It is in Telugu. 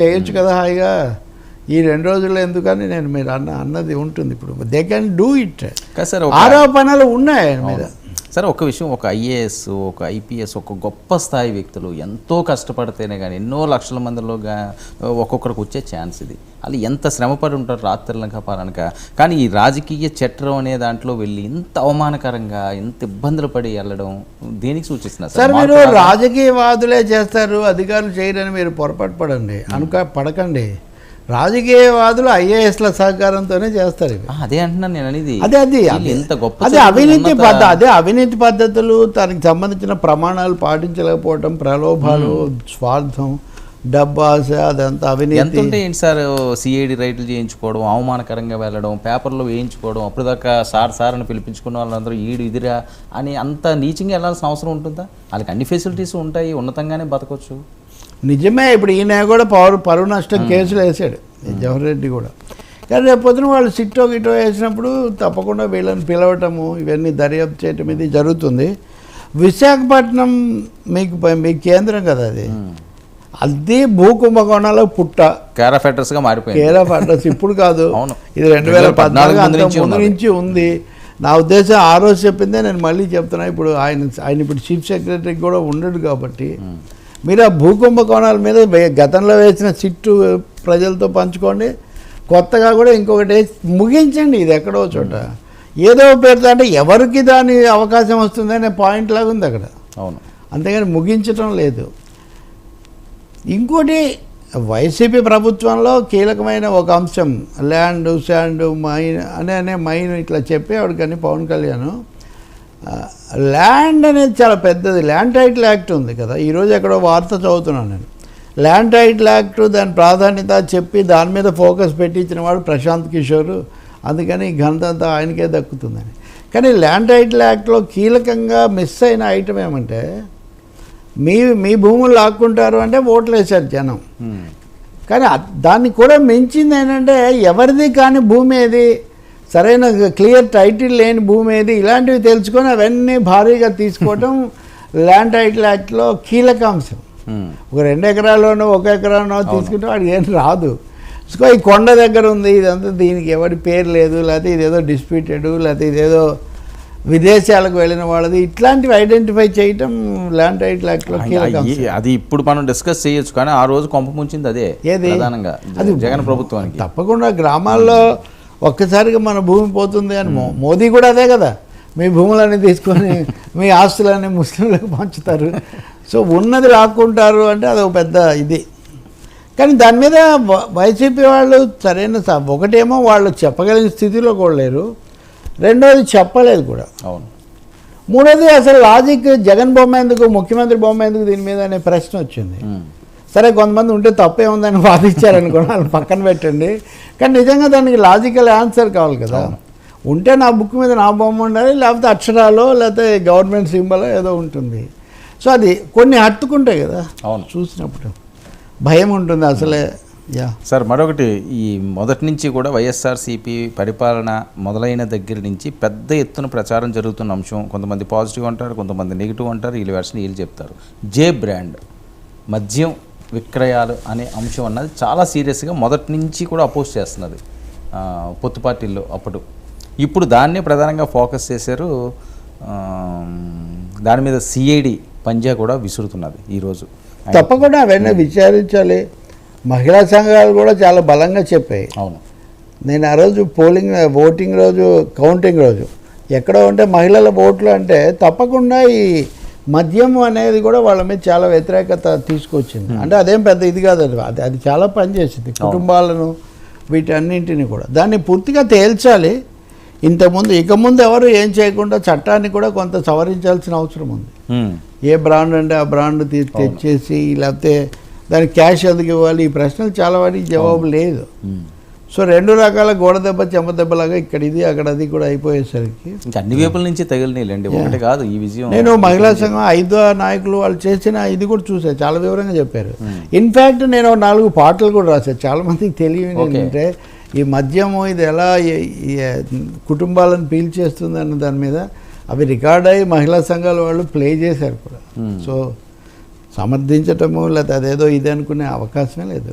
చేయొచ్చు కదా హాయిగా, ఈ 2 రోజుల్లో ఎందుకని నేను మీరు అన్నది ఉంటుంది. ఇప్పుడు దే కెన్ డూ ఇట్. ఆరోపణలు ఉన్నాయి ఆయన మీద. సరే, ఒక విషయం, ఒక ఐఏఎస్, ఒక ఐపీఎస్, ఒక గొప్ప స్థాయి వ్యక్తులు ఎంతో కష్టపడితేనే కానీ ఎన్నో లక్షల మందిలో ఒక్కొక్కరికి వచ్చే ఛాన్స్ ఇది. వాళ్ళు ఎంత శ్రమపడి ఉంటారు రాత్రిలనక పరనక. కానీ ఈ రాజకీయ చట్టం అనే దాంట్లో వెళ్ళి ఇంత అవమానకరంగా ఇంత ఇబ్బందులు పడి వెళ్ళడం దేనికి సూచిస్తున్నారు సార్? మీరు రాజకీయవాదులే చేస్తారు, అధికారులు చేయరని మీరు పొరపాటు పడకండి. రాజకీయవాదులు ఐఏఎస్ల సహకారంతోనే చేస్తారు. అదే అంటున్నాను నేను అనేది. అదే అవినీతి పద్ధతులు, దానికి సంబంధించిన ప్రమాణాలు పాటించలేకపోవటం, ప్రలోభాలు, స్వార్థం, డబ్బాస, అదంతా అవినీతి. ఎంత ఉంటే ఏంటి సార్? సిఐడి రైట్లు చేయించుకోవడం, అవమానకరంగా వెళ్ళడం, పేపర్లో వేయించుకోవడం, అప్పటిదాకా సార్ అని పిలిపించుకున్న వాళ్ళందరూ ఈడు ఇదిరా అని అంత నీచంగా వెళ్ళాల్సిన అవసరం ఉంటుందా? వాళ్ళకి అన్ని ఫెసిలిటీస్ ఉంటాయి, ఉన్నతంగానే బతకొచ్చు. నిజమే. ఇప్పుడు ఈయన కూడా పరువు నష్టం కేసులు వేసాడు జవహర్ రెడ్డి కూడా. కానీ రేపు పొద్దున వాళ్ళు సిట్టో గిటో వేసినప్పుడు తప్పకుండా వీళ్ళని పిలవటము, ఇవన్నీ దర్యాప్తు చేయటం ఇది జరుగుతుంది. విశాఖపట్నం మీ కేంద్రం కదా, అది భూకుంభకోణాల పుట్ట. కేర్ ఆఫ్ అడ్రస్గా మారిపోయింది. కేర్ ఆఫ్ అడ్రస్ ఇప్పుడు కాదు, ఇది 2014 ముందు నుంచి ఉంది. నా ఉద్దేశం ఆ రోజు చెప్పిందే నేను మళ్ళీ చెప్తున్నా. ఇప్పుడు ఆయన ఇప్పుడు చీఫ్ సెక్రటరీకి కూడా ఉండడు కాబట్టి మీరు ఆ భూకుంభకోణాల మీద గతంలో వేసిన సిట్టు ప్రజలతో పంచుకోండి, కొత్తగా కూడా ఇంకొకటి ముగించండి. ఇది ఎక్కడో చోట ఏదో పేరుతో అంటే ఎవరికి దాని అవకాశం వస్తుందనే పాయింట్ లాగా ఉంది అక్కడ. అవును, అంతేగాని ముగించడం లేదు. ఇంకోటి, వైసీపీ ప్రభుత్వంలో కీలకమైన ఒక అంశం ల్యాండ్, శాండ్, మైన్ ఇట్లా చెప్పేవాడు. కానీ పవన్ కళ్యాణ్ ల్యాండ్ అనేది చాలా పెద్దది. ల్యాండ్ టైటిల్ యాక్ట్ ఉంది కదా, ఈరోజు ఎక్కడో వార్త చదువుతున్నాను నేను. ల్యాండ్ టైటిల్ యాక్ట్ దాని ప్రాధాన్యత చెప్పి దాని మీద ఫోకస్ పెట్టించిన వాడు ప్రశాంత్ కిషోర్. అందుకని ఈ ఘనత అంతా ఆయనకే దక్కుతుందని. కానీ ల్యాండ్ టైటిల్ యాక్ట్లో కీలకంగా మిస్ అయిన ఐటమ్ ఏమంటే, మీ భూములు లాక్కుంటారు అంటే ఓట్లు వేశారు జనం. కానీ దాన్ని కూడా మించింది ఏంటంటే, ఎవరిది కానీ భూమి ఏది, సరైన క్లియర్ టైటిల్ లేని భూమి ఏది, ఇలాంటివి తెలుసుకొని అవన్నీ భారీగా తీసుకోవటం ల్యాండ్ టైటిల్ యాక్ట్లో కీలక అంశం. ఒక 2 ఎకరాల్లోనో 1 ఎకరానో తీసుకుంటే వాడికి ఏం రాదు. సో ఈ కొండ దగ్గర ఉంది, ఇదంతా దీనికి ఎవరి పేరు లేదు, లేకపోతే ఇదేదో డిస్ప్యూటెడ్, లేకపోతే ఇదేదో విదేశాలకు వెళ్ళిన వాళ్ళది, ఇట్లాంటివి ఐడెంటిఫై చేయటం ల్యాండ్ టైటిల్ యాక్ట్లో కీలక. అది ఇప్పుడు మనం డిస్కస్ చేయొచ్చు, కానీ ఆ రోజు కొంప ముంచింది అదే ప్రధానంగా అది జగన్ ప్రభుత్వానికి. తప్పకుండా గ్రామాల్లో ఒక్కసారిగా మన భూమి పోతుంది అని మోదీ కూడా అదే కదా, మీ భూములన్నీ తీసుకొని మీ ఆస్తులన్నీ ముస్లింలకు పంచుతారు. సో ఉన్నది రాకుంటారు అంటే అది ఒక పెద్ద ఇది. కానీ దాని మీద వైసీపీ వాళ్ళు సరైన ఒకటేమో వాళ్ళు చెప్పగలిగిన స్థితిలో కూడా లేరు, రెండోది చెప్పలేదు కూడా. అవును. మూడోది అసలు లాజిక్, జగన్ బొమ్మ ఎందుకు, ముఖ్యమంత్రి బొమ్మ ఎందుకు దీని మీద అనే ప్రశ్న వచ్చింది. సరే, కొంతమంది ఉంటే తప్పే ఉందని వాదించారనుకోండి, వాళ్ళు పక్కన పెట్టండి. కానీ నిజంగా దానికి లాజికల్ ఆన్సర్ కావాలి కదా. ఉంటే నా బుక్ మీద నా బొమ్మ ఉండాలి, లేకపోతే అక్షరాలు, లేకపోతే గవర్నమెంట్ సింబల్ ఏదో ఉంటుంది. సో అది కొన్ని హత్తుకుంటాయి కదా. అవును, చూసినప్పుడు భయం ఉంటుంది అసలే. సార్, మరొకటి, ఈ మొదటి నుంచి కూడా వైఎస్ఆర్సీపీ పరిపాలన మొదలైన దగ్గర నుంచి పెద్ద ఎత్తున ప్రచారం జరుగుతున్న అంశం. కొంతమంది పాజిటివ్ అంటారు, కొంతమంది నెగిటివ్ అంటారు, వీళ్ళ వెర్షన్ వీళ్ళు చెప్తారు. జే బ్రాండ్ మద్యం విక్రయాలు అనే అంశం అన్నది చాలా సీరియస్గా మొదటి నుంచి కూడా అపోజ్ చేస్తున్నది పొత్తు పార్టీల్లో అప్పుడు. ఇప్పుడు దాన్నే ప్రధానంగా ఫోకస్ చేశారు. దాని మీద సిఐడి పంజా కూడా విసురుతున్నది ఈరోజు. తప్పకుండా అవన్నీ విచారించాలి. మహిళా సంఘాలు కూడా చాలా బలంగా చెప్పాయి. అవును, నేను ఆ రోజు ఓటింగ్ రోజు, కౌంటింగ్ రోజు ఎక్కడో ఉంటే మహిళల ఓట్లు అంటే తప్పకుండా ఈ మద్యం అనేది కూడా వాళ్ళ మీద చాలా వ్యతిరేకత తీసుకొచ్చింది. అంటే అదేం పెద్ద ఇది కాదు, అది చాలా పనిచేసింది కుటుంబాలను, వీటన్నింటినీ కూడా. దాన్ని పూర్తిగా తేల్చాలి. ఇక ముందు ఎవరు ఏం చేయకుండా చట్టాన్ని కూడా కొంత సవరించాల్సిన అవసరం ఉంది. ఏ బ్రాండ్ అంటే ఆ బ్రాండ్ తెచ్చేసి, లేకపోతే దానికి క్యాష్ ఎందుకు ఇవ్వాలి, ఈ ప్రశ్నలు చాలా వాటికి జవాబు లేదు. సో 2 రకాల గోడ దెబ్బ చెంప దెబ్బలాగా ఇక్కడ ఇది అక్కడ అది కూడా అయిపోయేసరికి అన్ని వైపుల నుంచి తగిలినాయిలేండి, ఒకటి కాదు ఈ విజయం. నేను మహిళా సంఘం 5 నాయకులు వాళ్ళు చేసిన ఇది కూడా చూసాను, చాలా వివరంగా చెప్పారు. ఇన్ఫ్యాక్ట్ నేను 4 పాటలు కూడా రాశాను. చాలా మందికి తెలియని ఏంటంటే, ఈ మద్యము ఇది ఎలా కుటుంబాలను పీల్చేస్తుంది అన్న దాని మీద అవి రికార్డ్ అయ్యి మహిళా సంఘాల వాళ్ళు ప్లే చేశారు కూడా. సో సమర్థించటము లేకపోతే అదేదో ఇది అనుకునే అవకాశమే లేదు.